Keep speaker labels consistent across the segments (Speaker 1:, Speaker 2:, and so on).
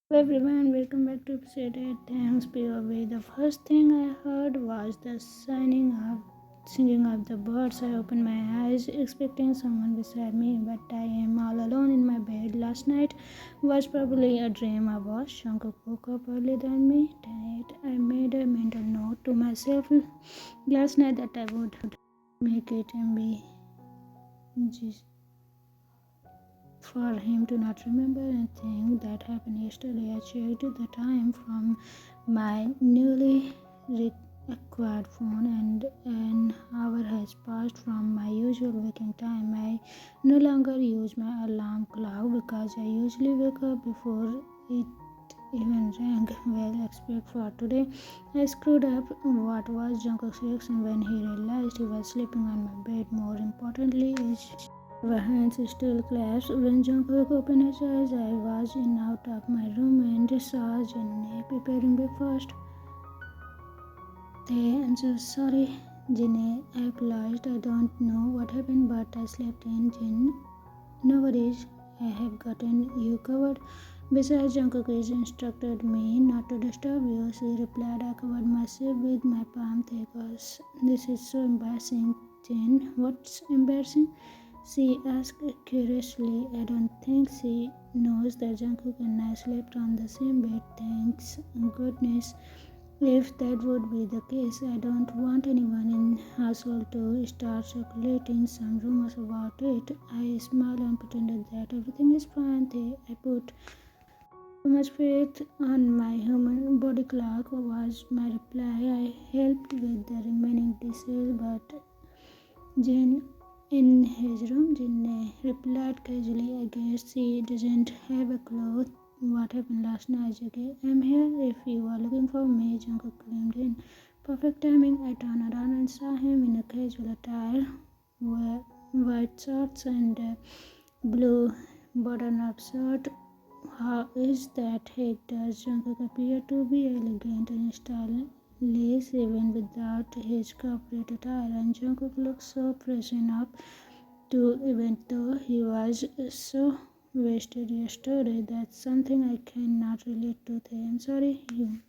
Speaker 1: Hello everyone, welcome back to episode 8. Thanks POV. The first thing I heard was the singing of the birds. I opened my eyes expecting someone beside me, but I am all alone in my bed. Last night was probably a dream. I was. Jungkook woke up earlier than me. Tonight I made a mental note to myself last night that I would make it and be for him to not remember anything that happened yesterday. I checked the time from my newly acquired phone, and an hour has passed from my usual waking time. I no longer use my alarm clock because I usually wake up before it even rang. Well, except for today, I screwed up. What was Jungkook's reaction when he realized he was sleeping on my bed? More importantly, is our hands still clasped. When Jungkook opened his eyes, I was in out of my room and saw Jinne preparing breakfast. I'm so sorry, Jinne. I apologized. I don't know what happened, but I slept in. Jin, no worries. I have gotten you covered. Besides, Jungkook has instructed me not to disturb you. She replied. I covered myself with my palm. Because this is so embarrassing, Jin. What's embarrassing? She asked curiously. I don't think she knows that Jungkook and I slept on the same bed. Thanks goodness. If that would be the case, I don't want anyone in household to start circulating some rumors about it. I smiled and pretended that everything is fine. I put too much faith on my human body clock was my reply. I helped with the remaining dishes, but Jane in his room, Jane replied casually. I guess she doesn't have a clue what happened last night, JK. I'm here if you are looking for me, Jungkook claimed in perfect timing. I turned around and saw him in a casual attire, white shorts and blue button-up shirt. How is that? Hey, does Jungkook appear to be elegant and stylish even without his corporate attire? And Jungkook looks so fresh enough to, even though he was so wasted yesterday. That's something I cannot relate to. I'm sorry, you.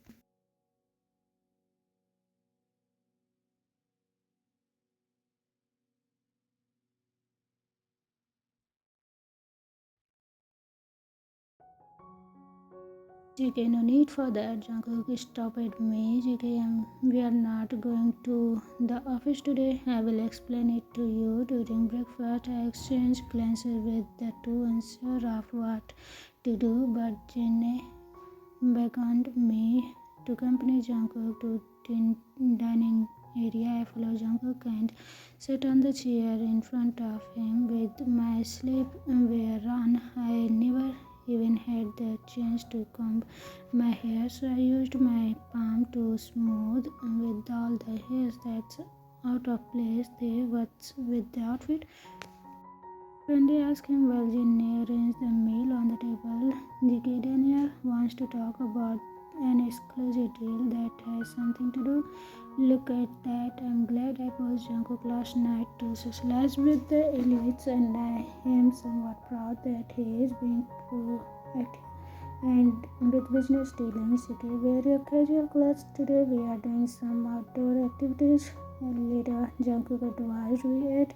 Speaker 1: JK, no need for that. Jungkook stopped me. JK, we are not going to the office today. I will explain it to you during breakfast. I exchanged glances with the two, unsure of what to do, but Jenny beckoned me to accompany Jungkook to the dining area. I followed Jungkook and sat on the chair in front of him with my sleepwear on. I never even had the chance to comb my hair, so I used my palm to smooth with all the hairs that's out of place. There, what's with the outfit? When they asked him, while Jinny arranged the meal on the table, Jiggy Daniel wants to talk about an exclusive deal that has something to do. Look at that. I'm glad I was Jungkook last night to socialize with the elites, and I am somewhat proud that he is being proactive. And with business dealings, you can wear your casual clothes today. We are doing some outdoor activities. And later, Jungkook advised we ate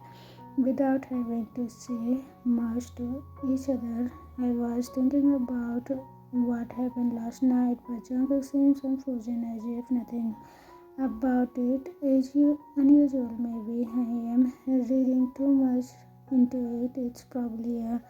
Speaker 1: without having to say much to each other. I was thinking about what happened last night, but Jungkook seems confusion as if nothing about it is unusual. Maybe I am reading too much into it. It's probably a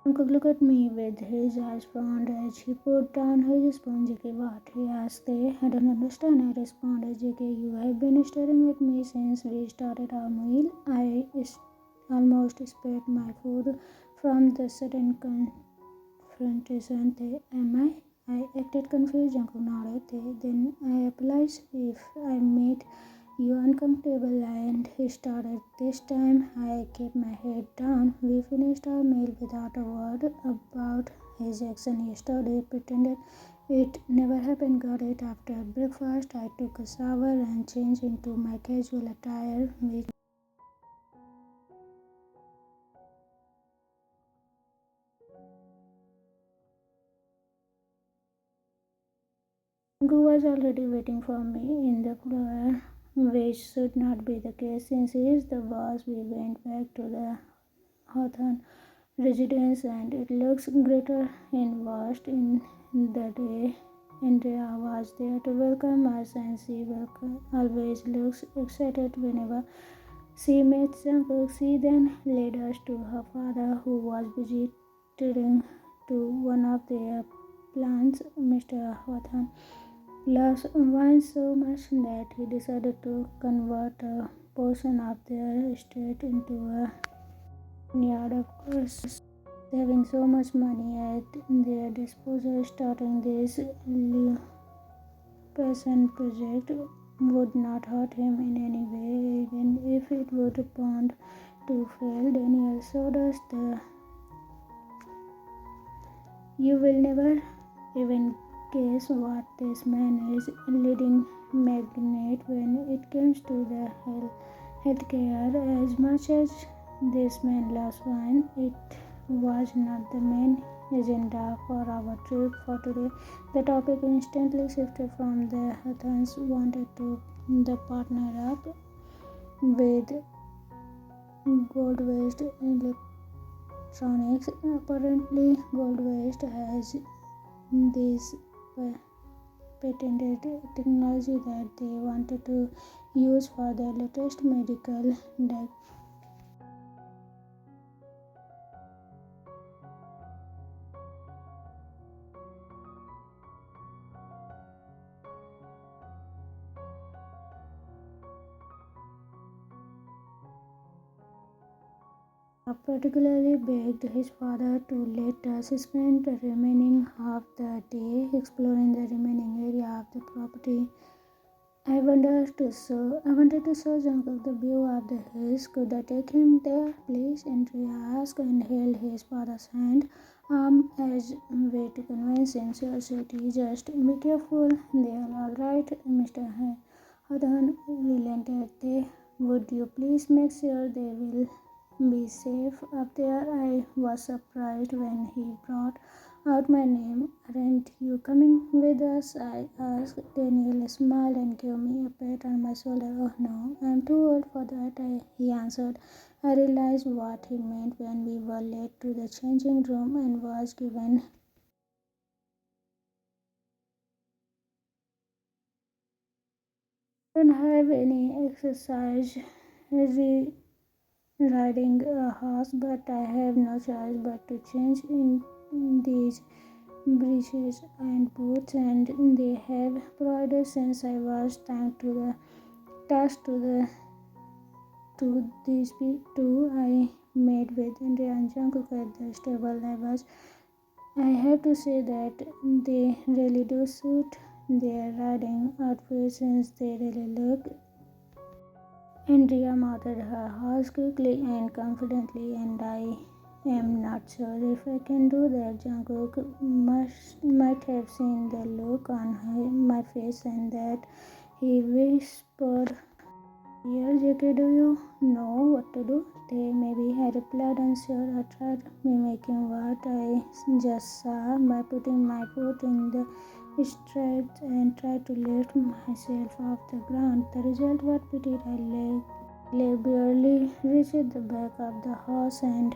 Speaker 1: Uncle looked at me with his eyes round as he put down his spoon. JK, what? He asked. I don't understand. I responded. JK, you have been staring at me since we started our meal. Almost spit my food from the sudden confrontation. Am I? I acted confused. Uncle nodded. Then I apologized if I made you uncomfortable and he started. This time I kept my head down. We finished our meal without a word about his action yesterday. Pretended It never happened. Got it. After breakfast, I took a shower and changed into my casual attire, which Jungkook was already waiting for me in the floor, which should not be the case since he is the boss. We went back to the Hawthorne residence and it looks greater and vast in the day. Andrea was there to welcome us and she always looks excited whenever she meets Jungkook. She then led us to her father who was busy tending to one of their plants. Mr. Hawthorne loves wine so much that he decided to convert a portion of their estate into a vineyard. Of course, having so much money at their disposal, starting this passion project would not hurt him in any way, even if it would bound to fail. Daniel showed us the you will never even guess what this man is leading magnate when it comes to the healthcare. As much as this man loves wine, it was not the main agenda for our trip for today. The topic instantly shifted from the Athens wanted to the partner up with Gold Waste Electronics. Apparently, Gold Waste has this patented technology that they wanted to use for their latest medical particularly begged his father to let us spend the remaining half the day exploring the remaining area of the property. I wanted to show Jungkook the view of the hills. Could I take him there, please? Andrea asked and held his father's hand as a way to convince him. Sure, sweetie, just be careful. They are all right, Mr. Hadan relented. Would you please make sure they will be safe up there? I was surprised when he brought out my name. Aren't you coming with us? I asked. Daniel smiled and gave me a pat on my shoulder. Oh no, I'm too old for that, he answered. I realized what he meant when we were led to the changing room and was given I don't have any exercise riding a horse, but I have no choice but to change in these breeches and boots, and they have provided since I was tasked to these two I made with Andrea and Jungkook at the stable. I have to say that they really do suit their riding outfits since they really look. Andrea mounted her horse quickly and confidently, and I am not sure if I can do that. Jungkook might have seen the look on my face and that he whispered, "Here, JK, do you know what to do?" They maybe had replied, unsure. I tried mimicking what I just saw by putting my foot in the straps and tried to lift myself off the ground. The result was pretty. Leg barely reached the back of the horse and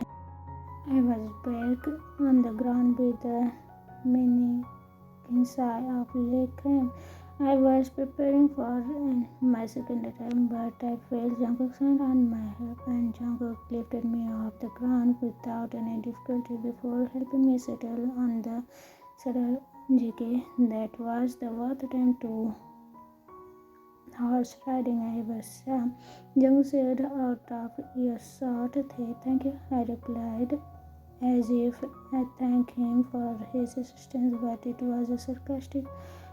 Speaker 1: I was back on the ground with a mini sigh of leg cramp. I was preparing for my second attempt, but I felt Jungkook's hand on my hip, and Jungkook lifted me off the ground without any difficulty before helping me settle on the saddle. JK, that was the worst attempt to horse riding I ever saw. Jung said out of earshot. Thank you, I replied, as if I thanked him for his assistance, but it was a sarcastic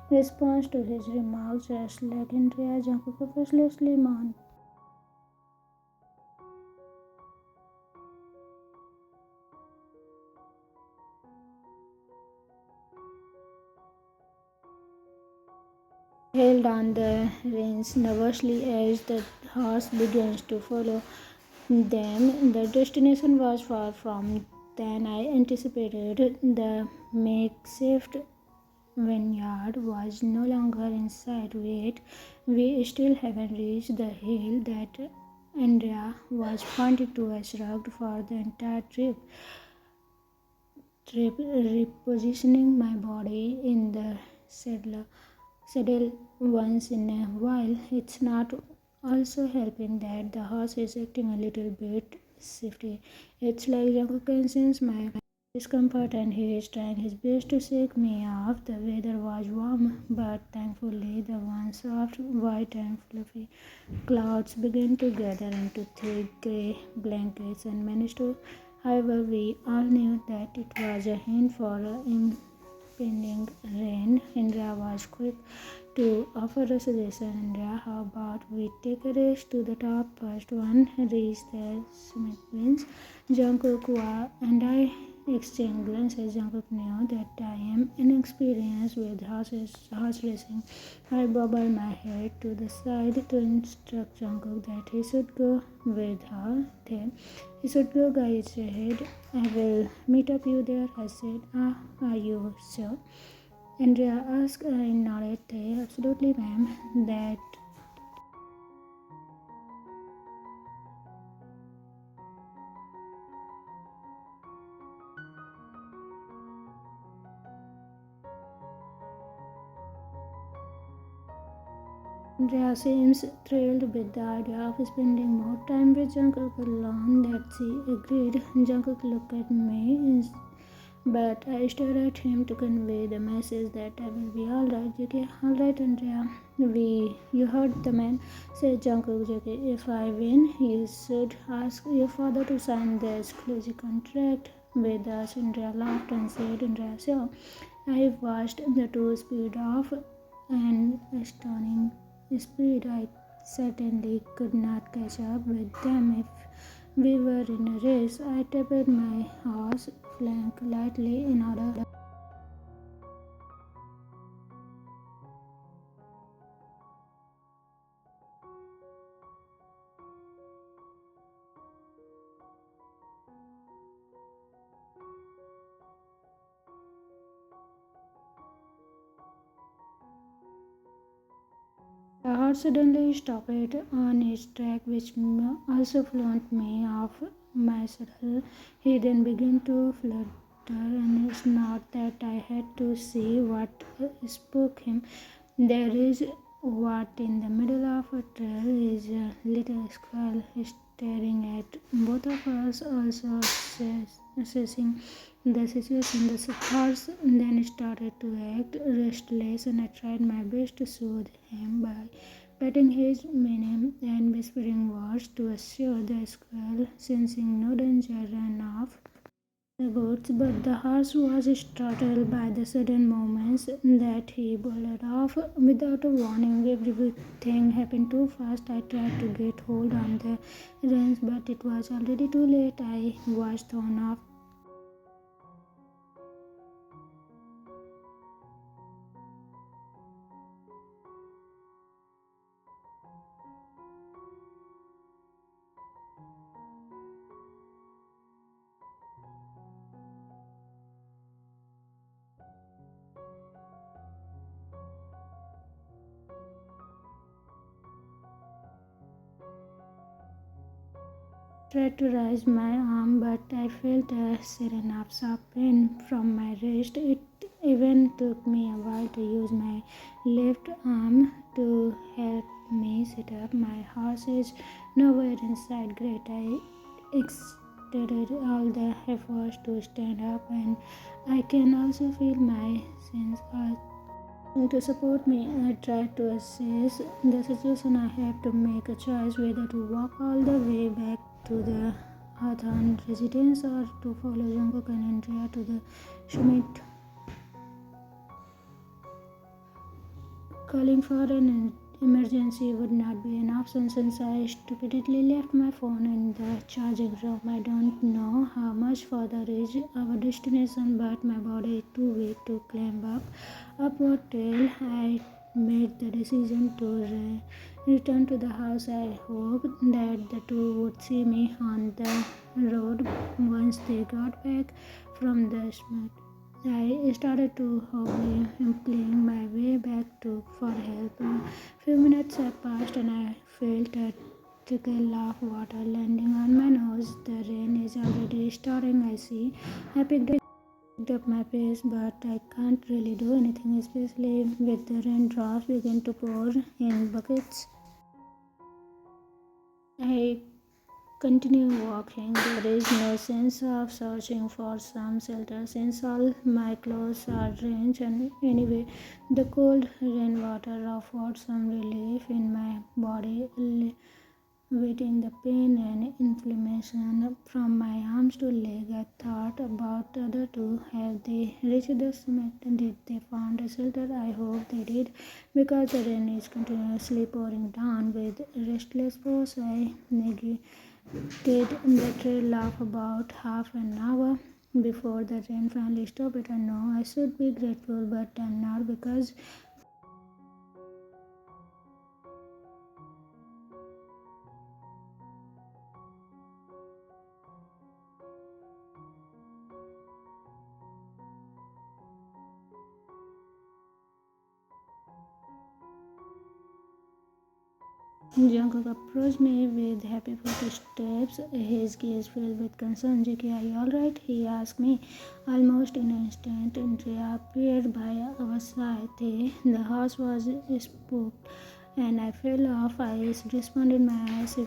Speaker 1: response to his remarks. Just like Andrea, Jungkook effortlessly mounted. held on the reins nervously as the horse began to follow them. The destination was far from than I anticipated. The makeshift vineyard was no longer in sight. Wait, we still haven't reached the hill that Andrea was pointing to. I shrugged for the entire trip, repositioning my body in the saddle once in a while. It's not also helping that the horse is acting a little bit shifty. It's like Jungkook can sense my discomfort and he is trying his best to shake me off. The weather was warm, but thankfully the one soft, white and fluffy clouds began to gather into thick grey blankets and managed to. However, we all knew that it was a hint for impending rain. Indra was quick to offer a suggestion. Indra, how about we take a race to the top first one? Reach the summit wins. Jungkook and I exchanged glances. Jungkook knew that I am inexperienced with horse racing. I bobbled my head to the side to instruct Jungkook that he should go with her. Then he should go guide ahead. I will meet up you there, I said. Are you sure? Andrea asked. I nodded. Absolutely, ma'am. That Andrea seems thrilled with the idea of spending more time with Jungkook alone. That she agreed. Jungkook looked at me, but I stared at him to convey the message that I will be alright, JK. Alright, Andrea. You heard the man, said Jungkook. JK, if I win, you should ask your father to sign the exclusive contract with us. Andrea laughed and said, Andrea, sure. I watched the two speed off an astonishing speed. I certainly could not catch up with them if we were in a race. I tapped my horse flank lightly in order. The horse suddenly stopped on its track, which also flunked me off my saddle. He then began to flutter, and it's not that I had to see what spoke him. There is what in the middle of a trail is a little squirrel staring at both of us, also assessing the situation. The horse then started to act restless, and I tried my best to soothe him by patting his mane and whispering words to assure the squirrel, sensing no danger, ran off the goats, but the horse was startled by the sudden movements that he bolted off without a warning. Everything happened too fast. I tried to get hold on the reins, but it was already too late. I was thrown off. Tried to raise my arm, but I felt a sudden of pain from my wrist. It even took me a while to use my left arm to help me sit up. My horse is nowhere in sight. Great. I extended all the efforts to stand up, and I can also feel my sense to support me. I tried to assess the situation. I have to make a choice whether to walk all the way back to the Hawthorne residence or to follow Jungkook and Andrea to the summit. Calling for an emergency would not be an option since I stupidly left my phone in the charging room. I don't know how much further is our destination, but my body is too weak to climb up upward trail. I made the decision to return to the house. I hoped that the two would see me on the road once they got back from the summit. I started to hobby implying my way back to for help. A few minutes have passed and I felt a trickle of water landing on my nose. The rain is already starting, I see. I picked up my pace, but I can't really do anything, especially with the raindrops begin to pour in buckets. I continue walking. There is no sense of searching for some shelter since all my clothes are drenched, and anyway, the cold rainwater offered some relief in my body, wetting the pain and inflammation from my arms to leg. I thought about the other two. Have they reached the summit? Did they find a shelter? I hope they did, because the rain is continuously pouring down with restless force. I did the trail of about half an hour before the rain finally stopped. I know I should be grateful, but I'm not, because Jungkook approached me with happy footsteps, his gaze filled with concern. "Jackie, are you alright?" he asked me. Almost in an instant, Andrea appeared by our side. The house was spooked, and I fell off. I responded, my eyes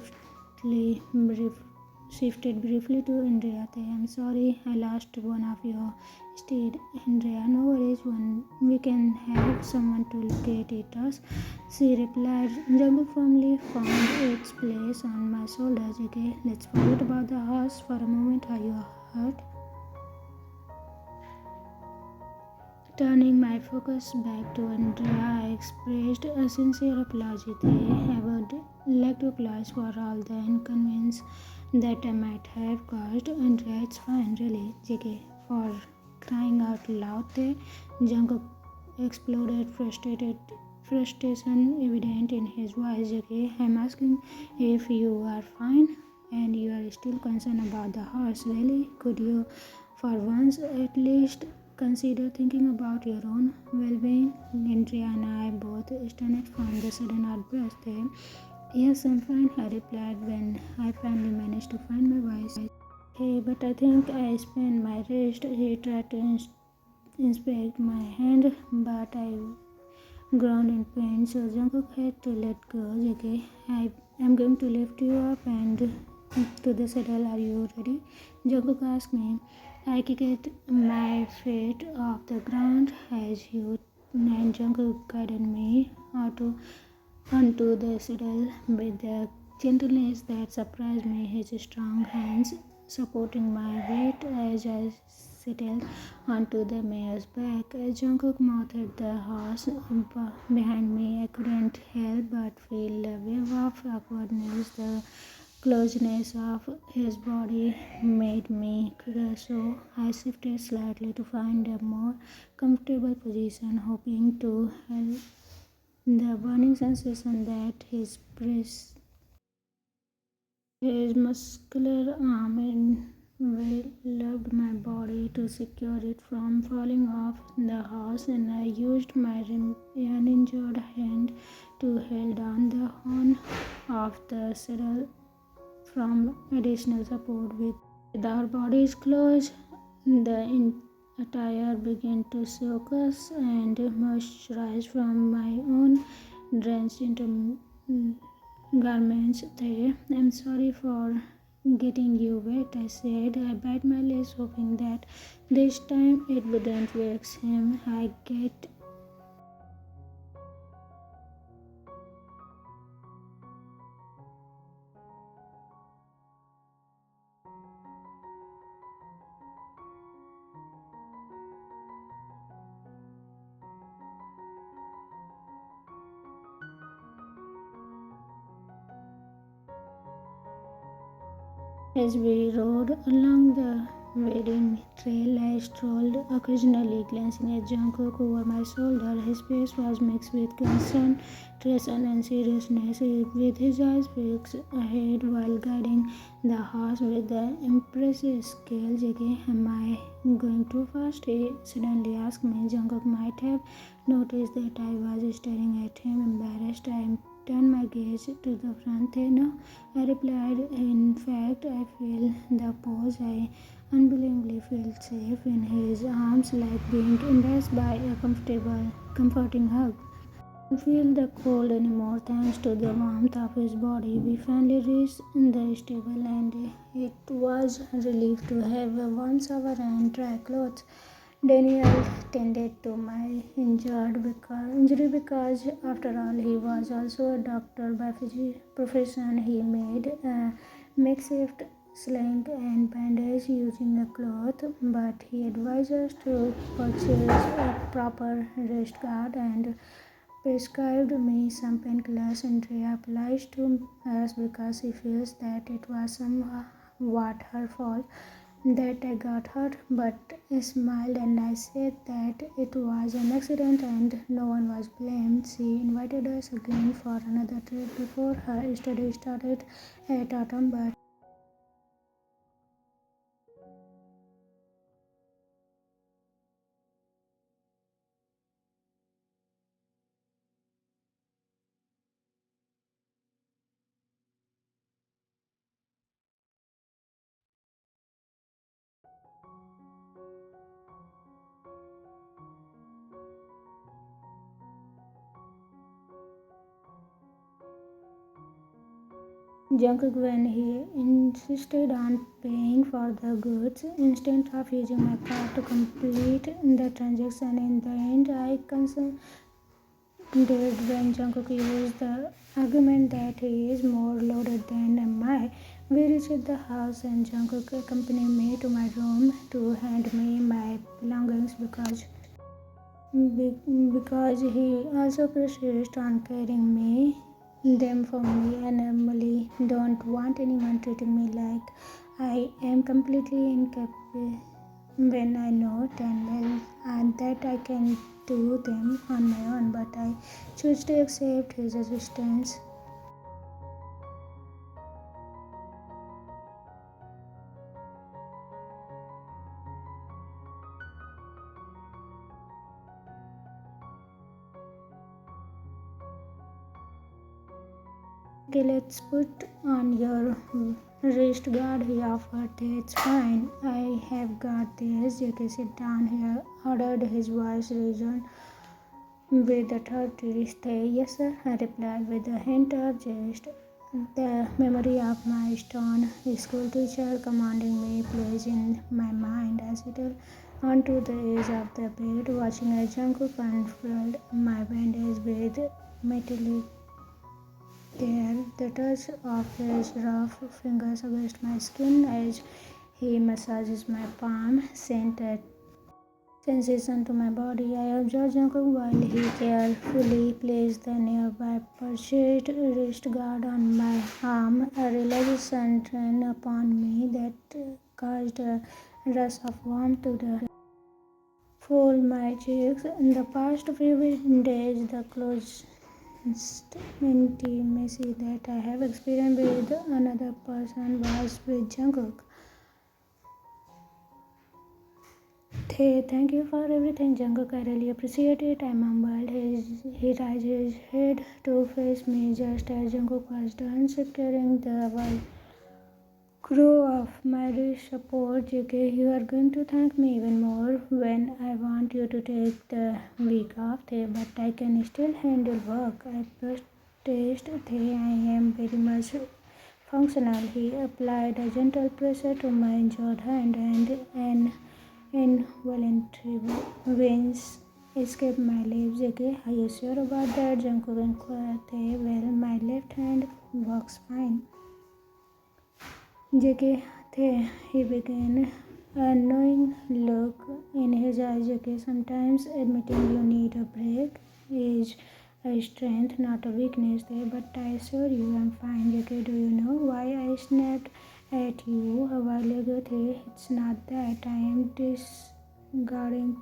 Speaker 1: shifted briefly to Andrea. "I'm sorry, I lost one of your steed." "Andrea, no worries, we can have someone to look at it us," she replied. Jungkook firmly found its place on my shoulders. "Okay, let's forget about the horse for a moment. Are you hurt?" Turning my focus back to Andrea, I expressed a sincere apology. I would like to apologize for all the inconvenience that I might have caused. Andrea, it's fine, really. JK, for crying out loud there. Jungkook exploded, frustration evident in his voice. "JK, I'm asking if you are fine and you are still concerned about the horse. Really? Could you, for once, at least consider thinking about your own well-being?" Andrea and I both stunned from the sudden outburst there. "Yes, I'm fine," I replied when I finally managed to find my voice. "Hey, but I think I sprained my wrist." He tried to inspect my hand, but I groaned in pain, so Jungkook had to let go. "Okay, I'm going to lift you up and to the saddle. Are you ready?" Jungkook asked me. I kicked my feet off the ground as you and Jungkook guided me onto the saddle with a gentleness that surprised me. His strong hands supporting my weight as I settled onto the mare's back. As Jungkook mounted the horse behind me, I couldn't help but feel a wave of awkwardness. The closeness of his body made me curious, so I shifted slightly to find a more comfortable position, hoping to help the burning sensation that his muscular arm enveloped my body to secure it from falling off the horse, and I used my uninjured hand to hold on the horn of the saddle from additional support. With our bodies close, the attire began to soak us and moisturize from my own drenched into garments. "I'm sorry for getting you wet," I said. I bit my lips, hoping that this time it wouldn't vex him. I get As we rode along the wedding trail, I strolled, occasionally glancing at Jungkook over my shoulder. His face was mixed with concentration and seriousness, with his eyes fixed ahead while guiding the horse with the impressive skill. JK, am I going too fast? He suddenly asked me. Jungkook might have noticed that I was staring at him, embarrassed. I turned my gaze to the front. No, I replied. In fact, I feel the pose. I unbelievably felt safe in his arms, like being embraced by a comforting hug. I don't feel the cold anymore thanks to the warmth of his body. We finally reached the stable, and it was a relief to have a warm shower and dry clothes. Daniel tended to my injury because, after all, he was also a doctor by profession. He made a makeshift sling and bandage using a cloth, but he advised us to purchase a proper wrist guard and prescribed me some painkillers. Andrea apologized to us because she feels that it was somewhat her fault that I got hurt, but I smiled and I said that it was an accident and no one was blamed. She invited us again for another trip before her study started at autumn, but Jungkook, when he insisted on paying for the goods instead of using my card to complete the transaction. In the end, I consented when Jungkook used the argument that he is more loaded than am I. We reached the house and Jungkook accompanied me to my room to hand me my belongings because he also persisted on carrying them for me. I normally don't want anyone treating me like I am completely incapable when I know damn well and that I can do them on my own, but I choose to accept his assistance. Okay, let's put on your wrist guard, he offered. That's fine. I have got this. JK, sit down here, ordered, his voice reasoned with authority. Stay, yes, sir, I replied with a hint of jest. The memory of my stern school teacher commanding me plays in my mind. I settled onto the edge of the bed, watching a Jungkook unfurled my bandage with metallic care. The touch of his rough fingers against my skin as he massages my palm sent a sensation to my body. I observed Jungkook while he carefully placed the nearby purchased wrist guard on my arm. A realization ran upon me that caused a rush of warmth to the fold my cheeks. In the past few days, the closest intimacy that I have experienced with another person was with Jungkook. Thank you for everything, Jungkook. I really appreciate it. I mumbled. He raised his head to face me just as Jungkook was done securing the crew of my wrist support. JK, you are going to thank me even more when I want you to take the week off, but I can still handle work. I protested. I am very much functional. He applied a gentle pressure to my injured hand and an involuntary wince escaped my lips. JK, are you sure about that? Jungkook inquired. Well, my left hand works fine. JK, he began, a knowing look in his eyes. JK, sometimes admitting you need a break is a strength, not a weakness, but I assure you I'm fine. JK, do you know why I snapped at you a while ago. It's not that I am disregarding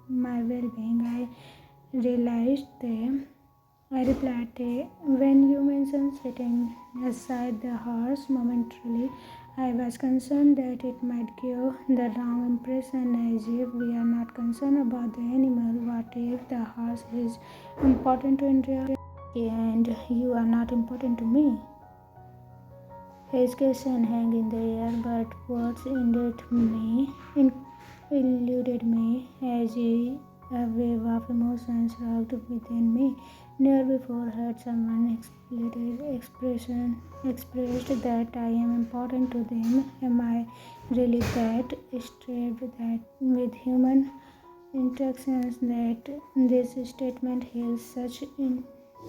Speaker 1: my well-being. I realized them. I replied, when you mentioned setting aside the horse momentarily, I was concerned that it might give the wrong impression, as if we are not concerned about the animal. What if the horse is important to India and you are not important to me? His question hung in the air, but words eluded me as a wave of emotions rocked within me. Never before had someone expressed that I am important to them. Am I really that strapped that with human interactions that this statement holds such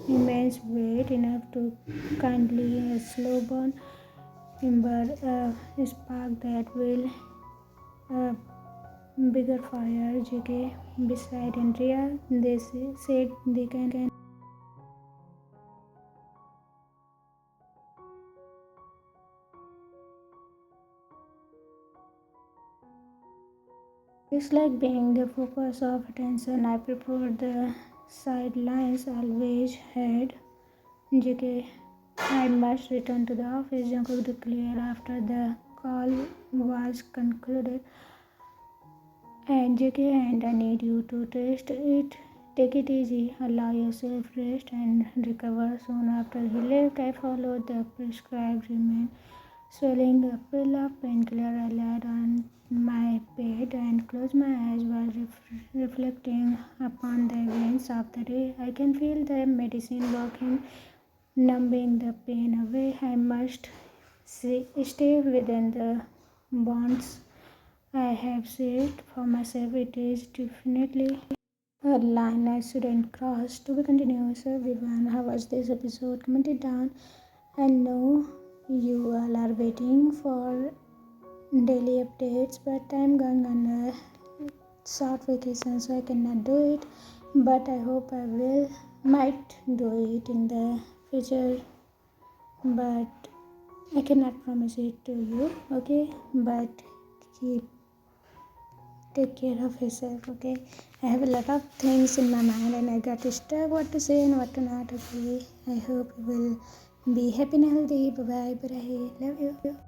Speaker 1: immense weight enough to kindly a slow burn ember, a spark that will uh, bigger fire. JK beside Andrea, they said they can. It's like being the focus of attention. I prefer the sidelines always had. JK, I must return to the office, Jungkook declared after the call was concluded. And JK, and I need you to test it. Take it easy, allow yourself rest and recover. Soon after he left, I followed the prescribed regimen. Swallowing a pill of painkiller, I laid on my bed and closed my eyes while reflecting upon the events of the day. I can feel the medicine working, numbing the pain away. I must stay within the bonds I have set for myself. It is definitely a line I shouldn't cross. To be continued, so everyone. How was this episode? Comment it down. I know you all are waiting for daily updates, but I'm going on a short vacation, so I cannot do it. But I hope I might do it in the future. But I cannot promise it to you, okay? But keep take care of yourself, okay? I have a lot of things in my mind and I got stuck what to say and what to not, okay? I hope you will be happy and healthy. Bye bye. Love you.